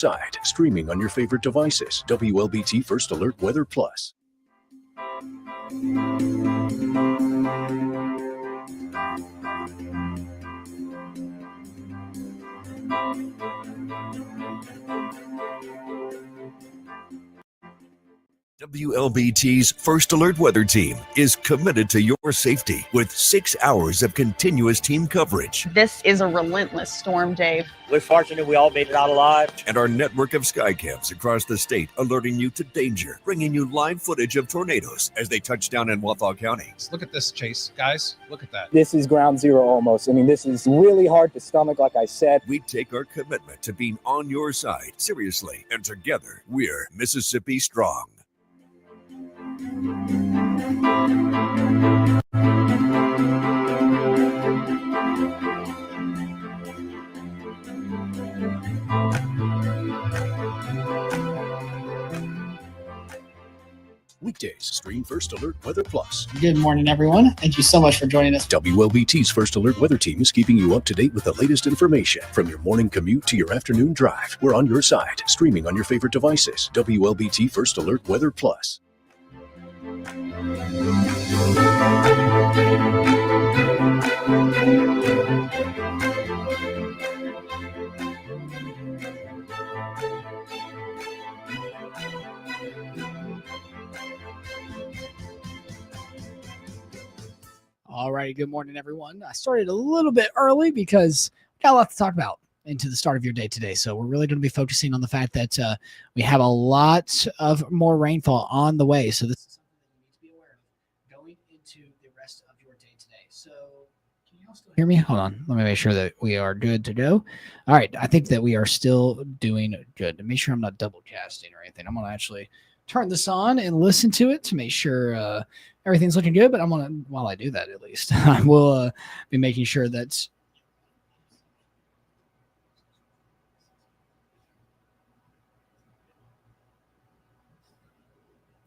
Side, streaming on your favorite devices. WLBT First Alert Weather Plus. WLBT's First Alert Weather Team is committed to your safety with 6 hours of continuous team coverage. This is a relentless storm, Dave. We're fortunate we all made it out alive. And our network of sky cams across the state alerting you to danger, bringing you live footage of tornadoes as they touch down in Wathau County. Look at this, Chase. Guys, look at that. This is ground zero almost. I mean, this is really hard to stomach, like I said. We take our commitment to being on your side seriously, and together we're Mississippi Strong. Weekdays, stream First Alert Weather Plus. Good morning, everyone. Thank you so much for joining us. WLBT's First Alert Weather Team is keeping you up to date with the latest information. From your morning commute to your afternoon drive, we're on your side, streaming on your favorite devices. WLBT First Alert Weather Plus. All right. Good morning, everyone. I started a little bit early because we got a lot to talk about into the start of your day today. So we're really going to be focusing on the fact that we have a lot of more rainfall on the way. So this is something that you need to be aware of going into the rest of your day today. So can you all still hear me? Hold on. Let me make sure that we are good to go. All right. I think that we are still doing good. To make sure I'm not double casting or anything, I'm going to actually turn this on and listen to it to make sure everything's looking good. But I'm going to, while I do that, at least, I will be making sure that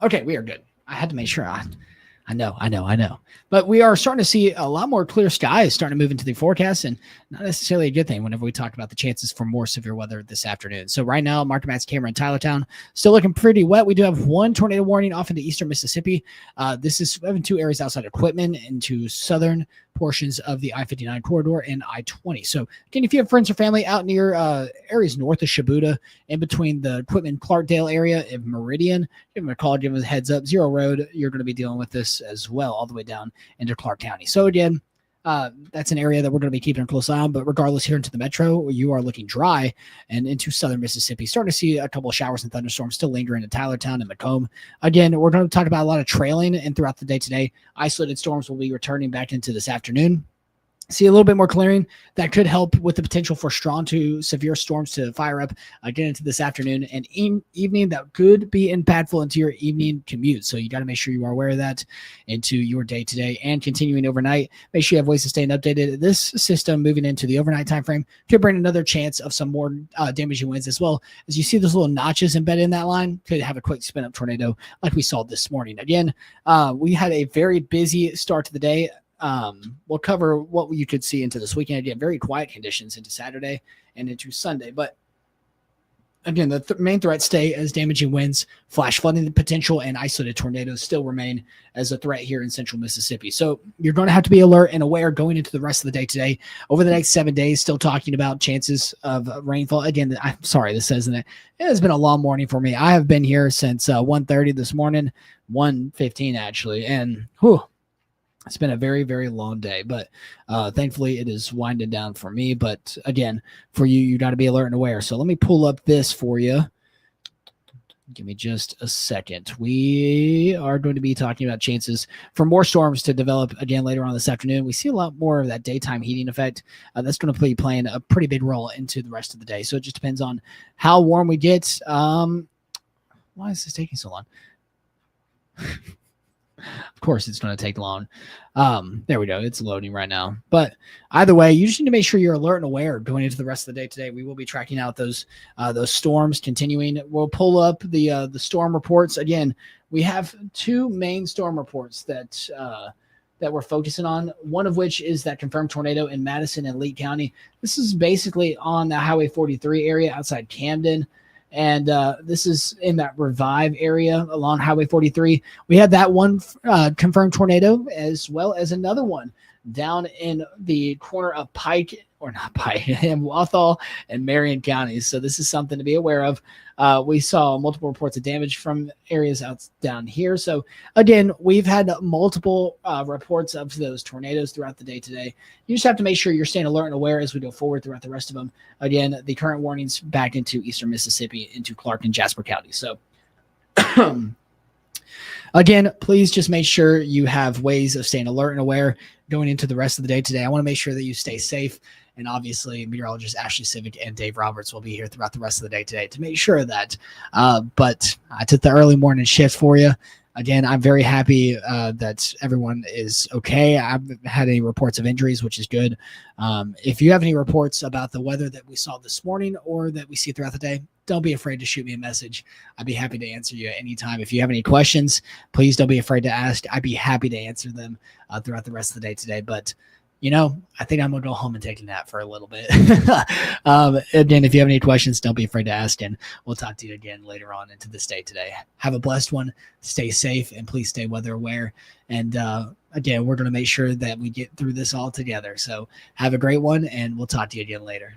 okay, we are good. I had to make sure. I know. But we are starting to see a lot more clear skies starting to move into the forecast, and not necessarily a good thing whenever we talk about the chances for more severe weather this afternoon. So right now, Mark Matt's camera in Tylertown still looking pretty wet. We do have one tornado warning off into eastern Mississippi. This is in two areas outside of Quitman into southern portions of the I-59 corridor and I-20. So again, if you have friends or family out near areas north of Shibuda, in between the Quitman-Clarkdale area of Meridian, give them a call, give them a heads up. Zero Road, you're going to be dealing with this as well, all the way down into Clark County. So again, that's an area that we're going to be keeping a close eye on. But regardless, here into the metro, you are looking dry, and into southern Mississippi, starting to see a couple of showers and thunderstorms still lingering in Tylertown and Macomb. Again, we're going to talk about a lot of trailing and throughout the day today. Isolated storms will be returning back into this afternoon. See a little bit more clearing that could help with the potential for strong to severe storms to fire up again into this afternoon and evening. That could be impactful into your evening commute. So you got to make sure you are aware of that into your day today and continuing overnight. Make sure you have ways to stay updated. This system moving into the overnight time frame could bring another chance of some more damaging winds, as well as you see those little notches embedded in that line. Could have a quick spin up tornado like we saw this morning. Again, we had a very busy start to the day. We'll cover what you could see into this weekend. Again, very quiet conditions into Saturday and into Sunday. But again, the main threats stay as damaging winds, flash flooding potential, and isolated tornadoes still remain as a threat here in central Mississippi. So you're going to have to be alert and aware going into the rest of the day today. Over the next 7 days, still talking about chances of rainfall. Again, I'm sorry, this says it has been a long morning for me. I have been here since 1:30 this morning, 1:15 actually, and it's been a very, very long day, but thankfully it is winding down for me. But again, for you, you got to be alert and aware. So let me pull up this for you. Give me just a second. We are going to be talking about chances for more storms to develop again later on this afternoon. We see a lot more of that daytime heating effect. That's going to be playing a pretty big role into the rest of the day. So it just depends on how warm we get. Why is this taking so long? Of course, it's going to take long. There we go. It's loading right now. But either way, you just need to make sure you're alert and aware going into the rest of the day today. We will be tracking out those storms continuing. We'll pull up the storm reports. Again, we have two main storm reports that we're focusing on, one of which is that confirmed tornado in Madison and Lee County. This is basically on the Highway 43 area outside Camden. And this is in that Revive area along Highway 43. We had that one confirmed tornado, as well as another one down in the corner of Pike, or not Pike, in Wathall and Marion counties. So this is something to be aware of. We saw multiple reports of damage from areas out down here. So again, we've had multiple reports of those tornadoes throughout the day today. You just have to make sure you're staying alert and aware as we go forward throughout the rest of them. Again, the current warnings back into eastern Mississippi, into Clark and Jasper County. So again, please just make sure you have ways of staying alert and aware going into the rest of the day today. I want to make sure that you stay safe. And obviously, meteorologist Ashley Civic and Dave Roberts will be here throughout the rest of the day today to make sure that. But I took the early morning shift for you. Again, I'm very happy that everyone is okay. I haven't had any reports of injuries, which is good. If you have any reports about the weather that we saw this morning or that we see throughout the day, don't be afraid to shoot me a message. I'd be happy to answer you anytime. If you have any questions, please don't be afraid to ask. I'd be happy to answer them throughout the rest of the day today. But I think I'm going to go home and take a nap for a little bit. Again, if you have any questions, don't be afraid to ask, and we'll talk to you again later on into this day today. Have a blessed one. Stay safe, and please stay weather aware. And again, we're going to make sure that we get through this all together. So have a great one, and we'll talk to you again later.